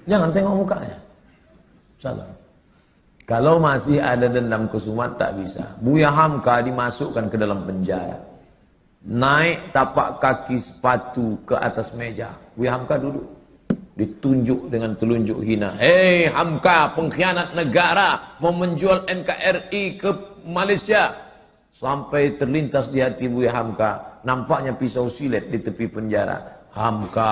Jangan tengok mukanya. Salah. Kalau masih ada dendam kesumat tak bisa. Buya Hamka dimasukkan ke dalam penjara. Naik tapak kaki sepatu ke atas meja. Buya Hamka duduk. Ditunjuk dengan telunjuk hina. Hei Hamka, pengkhianat negara, mau menjual NKRI ke Malaysia. Sampai terlintas di hati Buya Hamka, nampaknya pisau silet di tepi penjara. Hamka,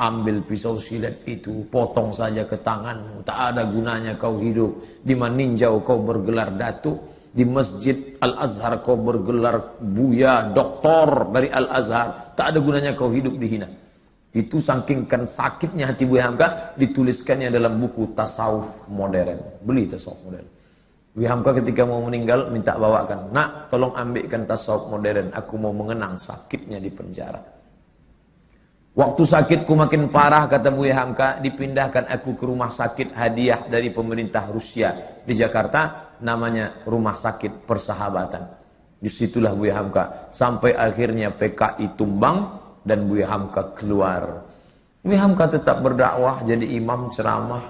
ambil pisau silet itu, potong saja ke tanganmu. Tak ada gunanya kau hidup. Di Maninjau kau bergelar datuk, di Masjid Al-Azhar kau bergelar buya, doktor dari Al-Azhar. Tak ada gunanya kau hidup dihina. Itu saking sakitnya hati Buya Hamka, dituliskannya dalam buku Tasawuf Modern. Beli Tasawuf Modern. Buya Hamka ketika mau meninggal minta bawakan, nak tolong ambilkan Tasawuf Modern, aku mau mengenang sakitnya di penjara. Waktu sakitku makin parah, kata Buya Hamka, dipindahkan aku ke rumah sakit hadiah dari pemerintah Rusia di Jakarta, namanya Rumah Sakit Persahabatan. Disitulah Buya Hamka sampai akhirnya PKI tumbang dan Buya Hamka keluar. Buya Hamka tetap berdakwah, jadi imam ceramah.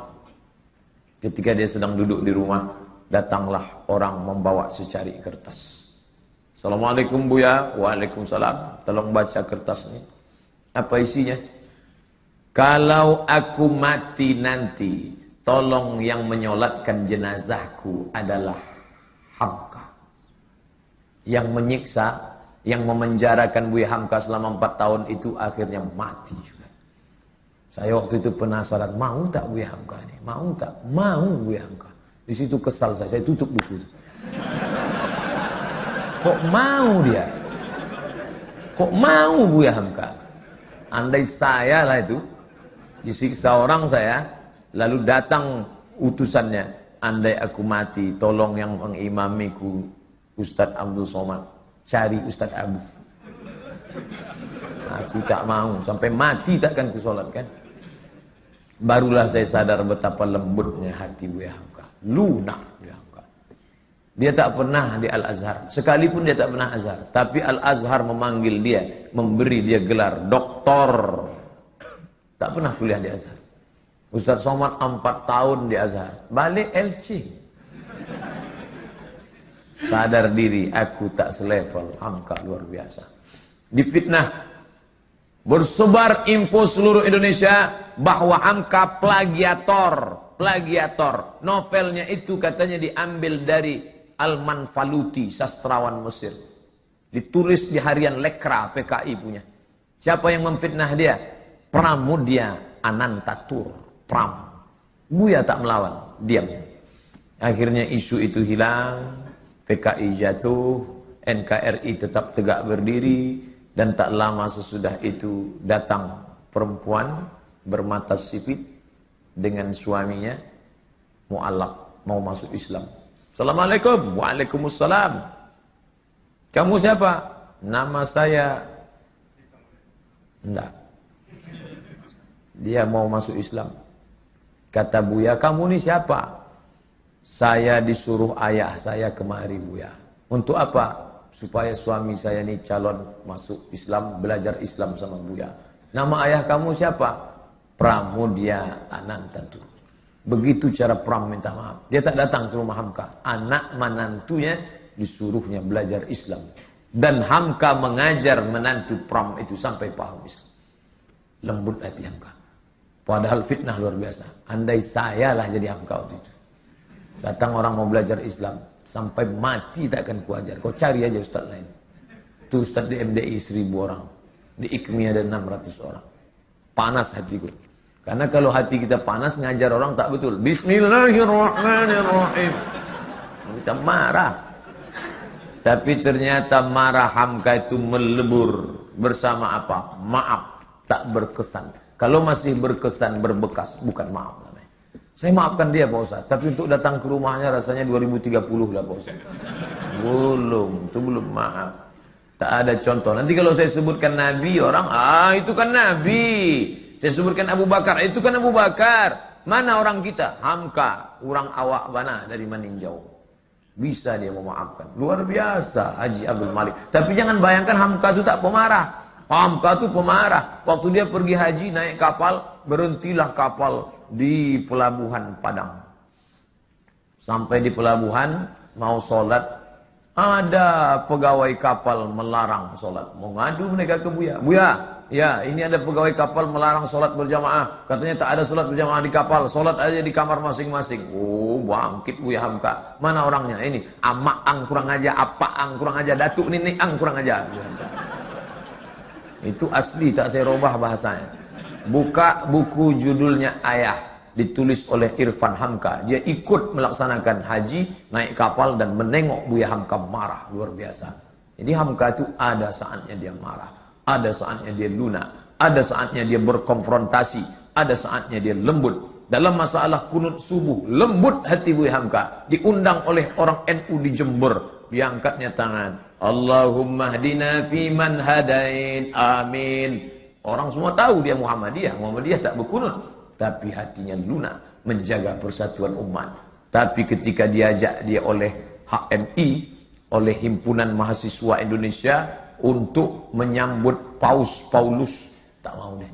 Ketika dia sedang duduk di rumah, datanglah orang membawa secari kertas. Assalamualaikum Buya. Waalaikumsalam. Tolong baca kertas ini. Apa isinya? Kalau aku mati nanti, tolong yang menyolatkan jenazahku adalah Hamka. Yang menyiksa, yang memenjarakan Buya Hamka selama 4 tahun itu akhirnya mati juga. Saya waktu itu penasaran, mau tak Buya Hamka ini? Mau tak? Mau Buya Hamka. Di situ kesal saya tutup buku itu. Kok mau dia? Kok mau Buya Hamka? Andai saya lah itu disiksa orang saya, lalu datang utusannya, andai aku mati, tolong yang mengimamiku Ustadz Abdul Somad, cari Ustadz Abu. Aku tak mau, sampai mati takkan kusolatkan. Barulah saya sadar betapa lembutnya hati Buya Hamka, lunak Buya Hamka. Dia tak pernah di Al-Azhar, sekalipun dia tak pernah Azhar, tapi Al-Azhar memanggil dia, memberi dia gelar doktor. Tak pernah kuliah di Azhar. Ustadz Somad 4 tahun di Azhar, balik LC. Sadar diri, aku tak selevel. Hamka luar biasa. Difitnah, bersebar info seluruh Indonesia bahwa Hamka plagiator. Novelnya itu katanya diambil dari Al-Manfaluti, sastrawan Mesir. Ditulis di harian Lekra, PKI punya. Siapa yang memfitnah dia? Pramudia Anantatur, Pram. Buya tak melawan, diam. Akhirnya isu itu hilang, PKI jatuh, NKRI tetap tegak berdiri, dan tak lama sesudah itu datang perempuan bermata sipit dengan suaminya mu'alaq, mau masuk Islam. Assalamualaikum. Waalaikumsalam. Kamu siapa? Nama saya. Enggak. Dia mau masuk Islam. Kata Buya, kamu ini siapa? Saya disuruh ayah saya kemari Buya. Untuk apa? Supaya suami saya ini calon masuk Islam, belajar Islam sama Buya. Nama ayah kamu siapa? Pramudia Anantatur. Begitu cara Pram minta maaf. Dia tak datang ke rumah Hamka. Anak menantunya disuruhnya belajar Islam. Dan Hamka mengajar menantu Pram itu sampai paham Islam. Lembut hati Hamka. Padahal fitnah luar biasa. Andai saya lah jadi Hamka waktu itu. Datang orang mau belajar Islam. Sampai mati tak akan kuajar. Kau cari aja ustaz lain. Itu ustaz di MDI 1000 orang. Di IKMI ada 600 orang. Panas hatiku. Karena kalau hati kita panas, ngajar orang tak betul. Bismillahirrahmanirrahim. Kita marah. Tapi ternyata marah Hamka itu melebur. Bersama apa? Maaf. Tak berkesan. Kalau masih berkesan, berbekas, bukan maaf namanya. Saya maafkan dia Pak Ustaz. Tapi untuk datang ke rumahnya rasanya 2030 lah Pak Ustaz. Belum. Itu belum maaf. Tak ada contoh. Nanti kalau saya sebutkan Nabi, orang, itu kan Nabi. Saya sebutkan Abu Bakar, itu kan Abu Bakar. Mana orang kita? Hamka, orang awak bana dari Maninjau. Bisa dia memaafkan. Luar biasa Haji Abdul Malik. Tapi jangan bayangkan Hamka itu tak pemarah. Hamka itu pemarah. Waktu dia pergi haji naik kapal, berhentilah kapal di pelabuhan Padang. Sampai di pelabuhan, mau sholat, ada pegawai kapal melarang sholat. Mau ngadu mereka ke Buya. Buya, ya ini ada pegawai kapal melarang sholat berjamaah. Katanya tak ada sholat berjamaah di kapal, sholat aja di kamar masing-masing. Oh, bangkit Buya Hamka. Mana orangnya? Ini amak ang kurang aja, apa ang kurang aja, datuk nenek ang kurang aja. Itu asli, tak saya robah bahasanya. Buka buku judulnya Ayah, ditulis oleh Irfan Hamka. Dia ikut melaksanakan haji, naik kapal dan menengok Buya Hamka marah luar biasa. Jadi Hamka itu ada saatnya dia marah, ada saatnya dia lunak, ada saatnya dia berkonfrontasi, ada saatnya dia lembut. Dalam masalah kunut subuh, lembut hati Buya Hamka. Diundang oleh orang NU di Jember, diangkatnya tangan. Allahumma hdina fiman hadain, amin. Orang semua tahu dia Muhammadiyah tak berkunut, tapi hatinya lunak menjaga persatuan umat. Tapi ketika diajak dia oleh HMI, oleh Himpunan Mahasiswa Indonesia untuk menyambut Paus Paulus, tak mau deh.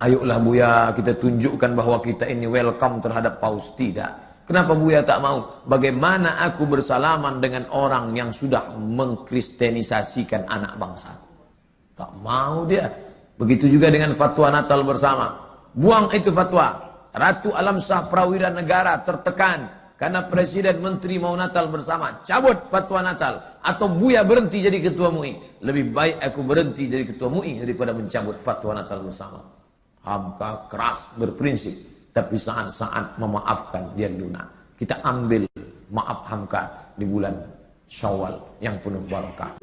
Ayolah Buya, kita tunjukkan bahwa kita ini welcome terhadap Paus. Tidak. Kenapa Buya tak mau? Bagaimana aku bersalaman dengan orang yang sudah mengkristenisasikan anak bangsaku? Tak mau dia. Begitu juga dengan fatwa Natal bersama. Buang itu fatwa. Ratu Alam Shah Prawira Negara tertekan karena Presiden Menteri mau Natal bersama. Cabut fatwa Natal. Atau Buya berhenti jadi ketua MUI. Lebih baik aku berhenti jadi ketua MUI daripada mencabut fatwa Natal bersama. Hamka keras berprinsip. Tapi saat-saat memaafkan dia lunak. Kita ambil maaf Hamka di bulan Syawal yang penuh barakah.